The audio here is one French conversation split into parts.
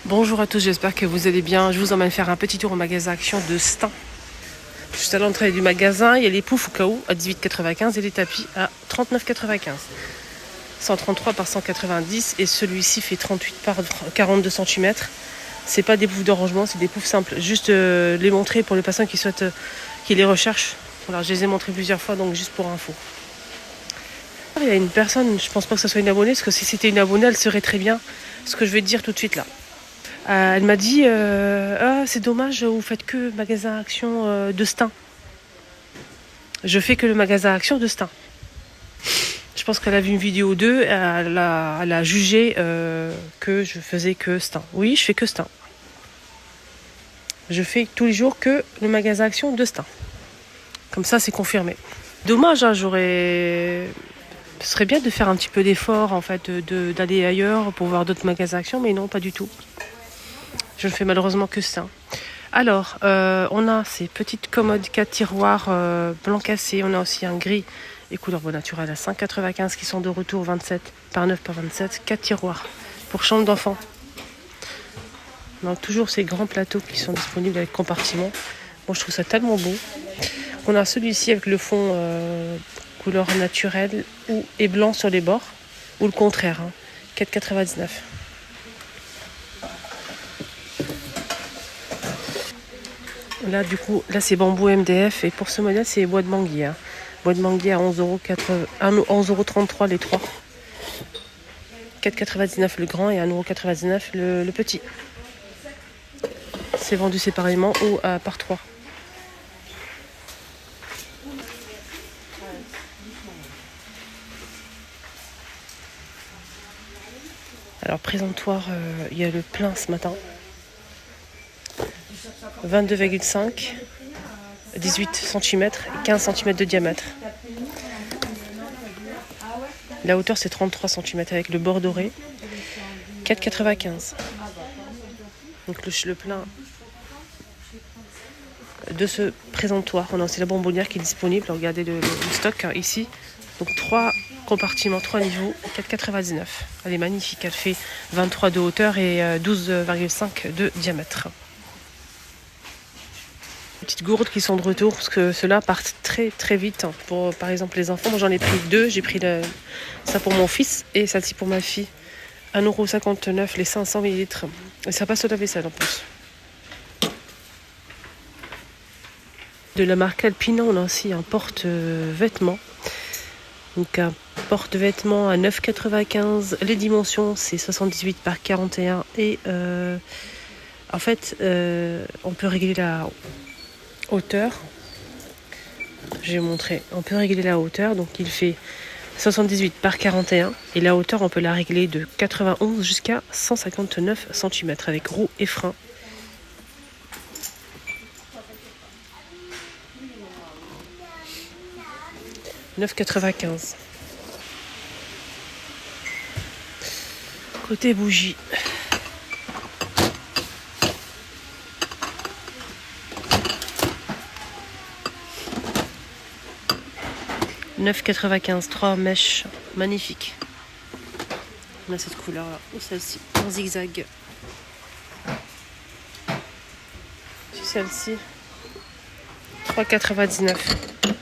Bonjour à tous, j'espère que vous allez bien. Je vous emmène faire un petit tour au magasin Action de Stein. Juste à l'entrée du magasin, il y a les poufs au cas où à 18,95 et les tapis à 39,95. 133 par 190 et celui-ci fait 38 par 42 cm. C'est pas des poufs de rangement, c'est des poufs simples. Juste les montrer pour les patients qui souhaitent, qui les recherchent. Voilà, je les ai montrés plusieurs fois, donc juste pour info. Il y a une personne, je pense pas que ce soit une abonnée, parce que si c'était une abonnée, elle saurait très bien ce que je vais te dire tout de suite là. Elle m'a dit c'est dommage, vous faites que magasin Action de Stein. Je fais que le magasin Action de Stein. Je pense qu'elle a vu une vidéo d'eux, elle a jugé que je faisais que Stein. Oui, je fais que Stein. Je fais tous les jours que le magasin Action de Stein. Comme ça, c'est confirmé. Dommage, hein, ce serait bien de faire un petit peu d'effort, en fait, d'aller ailleurs pour voir d'autres magasins Action, mais non, pas du tout. Je ne fais malheureusement que ça. Alors, on a ces petites commodes 4 tiroirs blanc cassé. On a aussi un gris et couleur beau naturel à 5,95 qui sont de retour 27 par 9 par 27. 4 tiroirs pour chambre d'enfant. On a toujours ces grands plateaux qui sont disponibles avec compartiment. Moi, je trouve ça tellement beau. On a celui-ci avec le fond couleur naturelle et blanc sur les bords. Ou le contraire, 4,99. Là, du coup, là c'est bambou MDF et pour ce modèle, c'est bois de manguier. Bois de manguier à 11,33 les trois. 4,99 le grand et 1,99 le petit. C'est vendu séparément ou par 3. Alors, présentoir, il y a le plein ce matin. 22,5, 18 cm et 15 cm de diamètre. La hauteur c'est 33 cm avec le bord doré. 4,95. Donc le plein de ce présentoir. On a aussi la bonbonnière qui est disponible. Regardez le stock ici. Donc 3 compartiments, 3 niveaux, 4,99. Elle est magnifique. Elle fait 23 de hauteur et 12,5 de diamètre. Petites gourdes qui sont de retour parce que ceux-là partent très très vite pour par exemple les enfants. Moi j'en ai pris 2, j'ai pris ça pour mon fils et celle-ci pour ma fille. 1,59 € les 500 ml et ça passe au lave-vaisselle en plus. De la marque Alpina, on a aussi un porte-vêtements. Donc un porte-vêtements à 9,95. Les dimensions c'est 78 par 41 et en fait on peut régler la hauteur. J'ai montré, on peut régler la hauteur, donc il fait 78 par 41 et la hauteur on peut la régler de 91 jusqu'à 159 cm avec roue et frein. « 9,95 ». Côté bougie. « 9,95 », 3 mèches magnifiques. On a cette couleur là, ou celle-ci, en zigzag. Celle-ci, 3,99 €.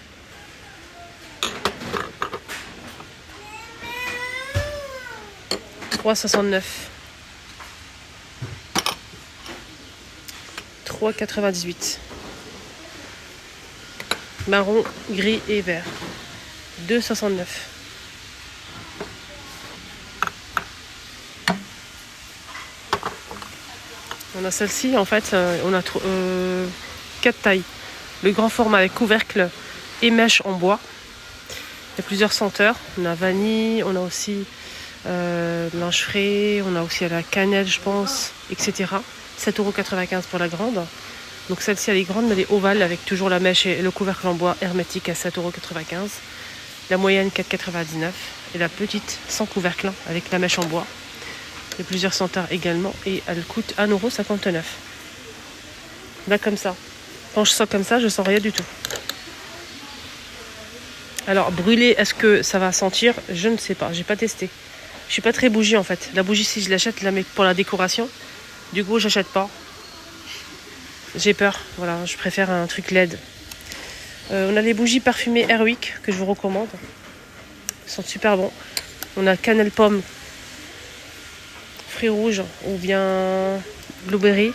« 3,69 €. 3,98 €. Marron, gris et vert. 2,69 €. On a celle-ci, en fait, on a 4 tailles. Le grand format avec couvercle et mèche en bois. Il y a plusieurs senteurs. On a vanille, on a aussi linge frais, on a aussi à la cannelle, je pense, etc. 7,95 € pour la grande. Donc celle-ci, elle est grande, mais elle est ovale avec toujours la mèche et le couvercle en bois hermétique à 7,95 €. La moyenne 4,99 € et la petite sans couvercle avec la mèche en bois. Il y a plusieurs senteurs également et elle coûte 1,59 €. Là comme ça. Quand je sens comme ça, je sens rien du tout. Alors brûler, est-ce que ça va sentir? Je ne sais pas, j'ai pas testé. Je suis pas très bougie en fait. La bougie, si je l'achète, je la mets pour la décoration. Du coup, j'achète pas. J'ai peur. Voilà, je préfère un truc LED. On a les bougies parfumées Airwick que je vous recommande. Ils sont super bons. On a cannelle pomme, fruits rouges ou bien blueberry.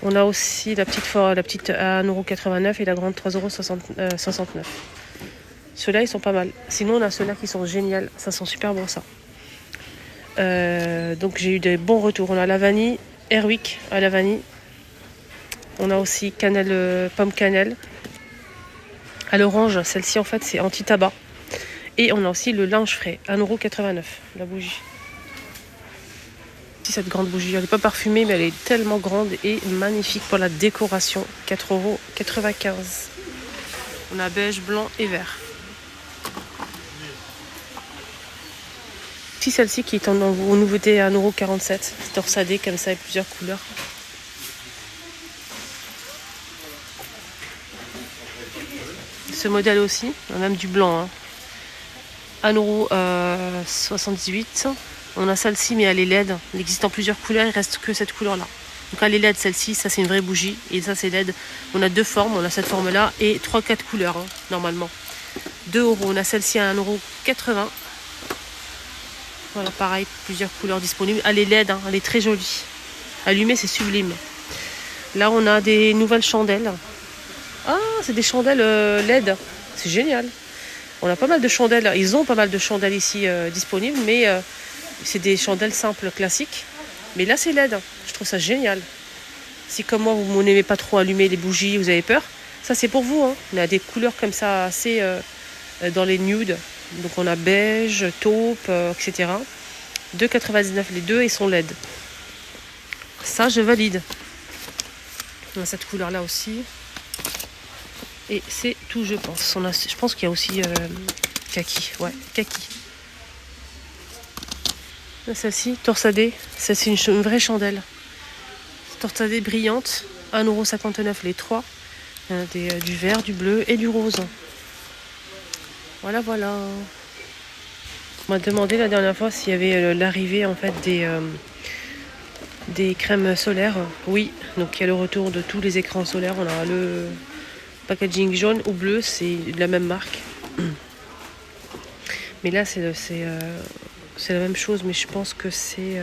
On a aussi la petite à 1,89€ et la grande 3,69€. Ceux-là, ils sont pas mal. Sinon, on a ceux-là qui sont géniaux. Ça sent super bon, ça. Donc, j'ai eu des bons retours. On a la vanille, Airwick à la vanille. On a aussi cannelle, pomme cannelle. À l'orange, celle-ci, en fait, c'est anti-tabac. Et on a aussi le linge frais, 1,89€, la bougie. Cette grande bougie, elle n'est pas parfumée, mais elle est tellement grande et magnifique pour la décoration, 4,95€. On a beige, blanc et vert. Si celle-ci qui est en nouveauté à 1,47€, torsadée comme ça avec plusieurs couleurs. Ce modèle aussi, on a même du blanc, 1,78€. On a celle-ci, mais elle est LED. Il existe en plusieurs couleurs, il reste que cette couleur-là. Donc elle est LED, celle-ci, ça c'est une vraie bougie. Et ça c'est LED. On a deux formes, on a cette forme-là et 3-4 couleurs, normalement. 2€. On a celle-ci à 1,80€. Voilà, pareil, plusieurs couleurs disponibles. Elle est LED, elle est très jolie. Allumée, c'est sublime. Là, on a des nouvelles chandelles. Ah, c'est des chandelles LED. C'est génial. On a pas mal de chandelles. Ils ont pas mal de chandelles ici disponibles, mais c'est des chandelles simples, classiques. Mais là, c'est LED. Je trouve ça génial. Si comme moi, vous n'aimez pas trop allumer les bougies, vous avez peur, ça c'est pour vous. On a des couleurs comme ça assez dans les nudes. Donc on a beige, taupe, etc. 2,99€ les deux, ils sont LED. Ça, je valide. On a cette couleur-là aussi. Et c'est tout, je pense. Je pense qu'il y a aussi kaki. Ouais, kaki. Celle-ci, torsadée. C'est une vraie chandelle. Torsadée brillante. 1,59€ les trois. Il y en a du vert, du bleu et du rose. Voilà, voilà. On m'a demandé la dernière fois s'il y avait l'arrivée en fait des crèmes solaires. Oui, donc il y a le retour de tous les écrans solaires. On a le packaging jaune ou bleu, c'est de la même marque. Mais là, c'est la même chose, mais je pense que c'est...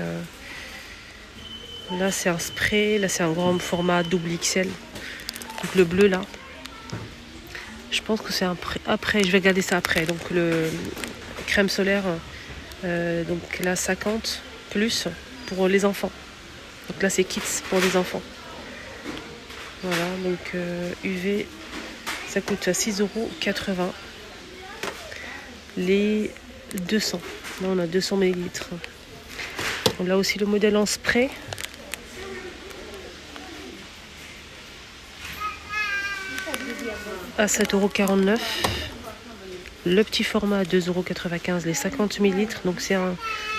là, c'est un spray. Là, c'est un grand format double XL. Donc le bleu, là. Je pense que c'est après. Je vais regarder ça après. Donc le crème solaire, donc là, 50 plus pour les enfants. Donc là, c'est Kids pour les enfants. Voilà, donc UV, ça coûte 6,80€. Les 200. Là, on a 200 ml. On a aussi le modèle en spray. À 7,49€. Le petit format à 2,95€, les 50 ml. Donc c'est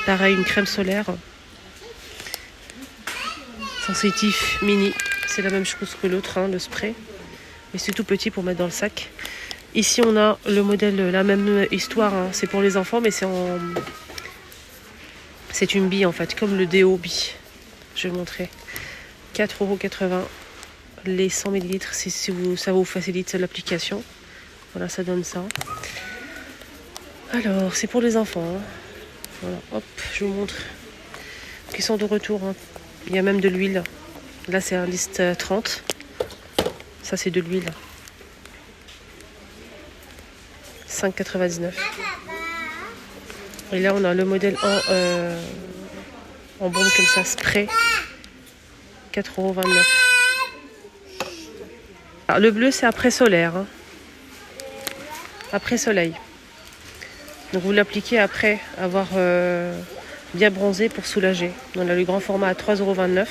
pareil, une crème solaire. Sensitif mini. C'est la même chose que l'autre, le spray. Mais c'est tout petit pour mettre dans le sac. Ici, on a le modèle, la même histoire. C'est pour les enfants, mais c'est une bille en fait, comme le déo bille. Je vais vous montrer. 4,80€. Les 100 ml, si ça vous facilite l'application. Voilà, ça donne ça. Alors, c'est pour les enfants. Voilà, hop, je vous montre. Ils sont de retour. Il y a même de l'huile. Là, c'est un liste 30. Ça, c'est de l'huile. 5,99€. Et là, on a le modèle en bombe comme ça, spray. 4,29€. Alors, le bleu, c'est après solaire. Après soleil. Donc, vous l'appliquez après avoir bien bronzé pour soulager. On a le grand format à 3,29€.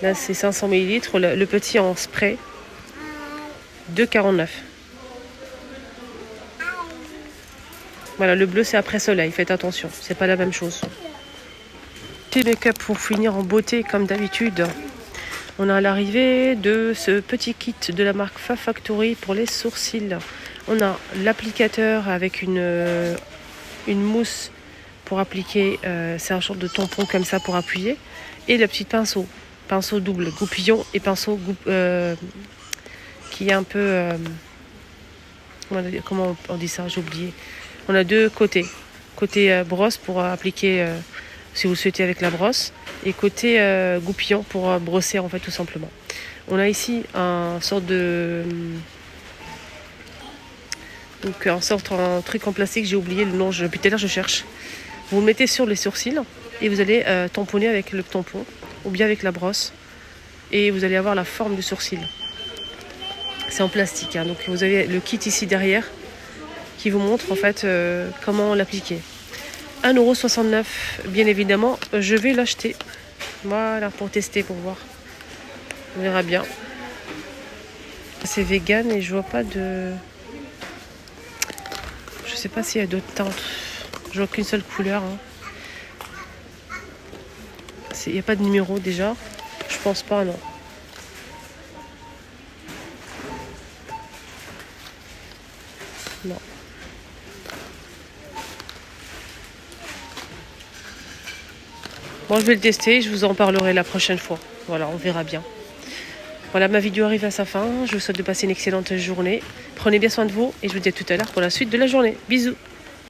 Là, c'est 500 ml. Le petit en spray, 2,49€. Voilà, le bleu, c'est après soleil. Faites attention, c'est pas la même chose. Petit make-up pour finir en beauté, comme d'habitude. On a l'arrivée de ce petit kit de la marque Fa Factory pour les sourcils. On a l'applicateur avec une mousse pour appliquer. C'est un genre de tampon comme ça pour appuyer. Et le petit pinceau. Pinceau double, goupillon et pinceau qui est un peu... comment on dit ça? J'ai oublié. On a deux côtés. Côté brosse pour appliquer, si vous le souhaitez, avec la brosse. Et côté goupillon pour brosser, en fait, tout simplement. On a ici un sorte de... Donc, un truc en plastique, j'ai oublié le nom. Depuis tout à l'heure, je cherche. Vous le mettez sur les sourcils et vous allez tamponner avec le tampon ou bien avec la brosse. Et vous allez avoir la forme du sourcil. C'est en plastique, hein. Donc vous avez le kit ici derrière qui vous montre en fait comment l'appliquer. 1,69 €, bien évidemment, je vais l'acheter. Voilà, pour tester, pour voir. On verra bien. C'est vegan et je vois pas de... Je sais pas s'il y a d'autres teintes. Je vois qu'une seule couleur. Hein. Il n'y a pas de numéro déjà. Je pense pas, non. Non. Bon, je vais le tester, je vous en parlerai la prochaine fois. Voilà, on verra bien. Voilà, ma vidéo arrive à sa fin. Je vous souhaite de passer une excellente journée. Prenez bien soin de vous et je vous dis à tout à l'heure pour la suite de la journée. Bisous.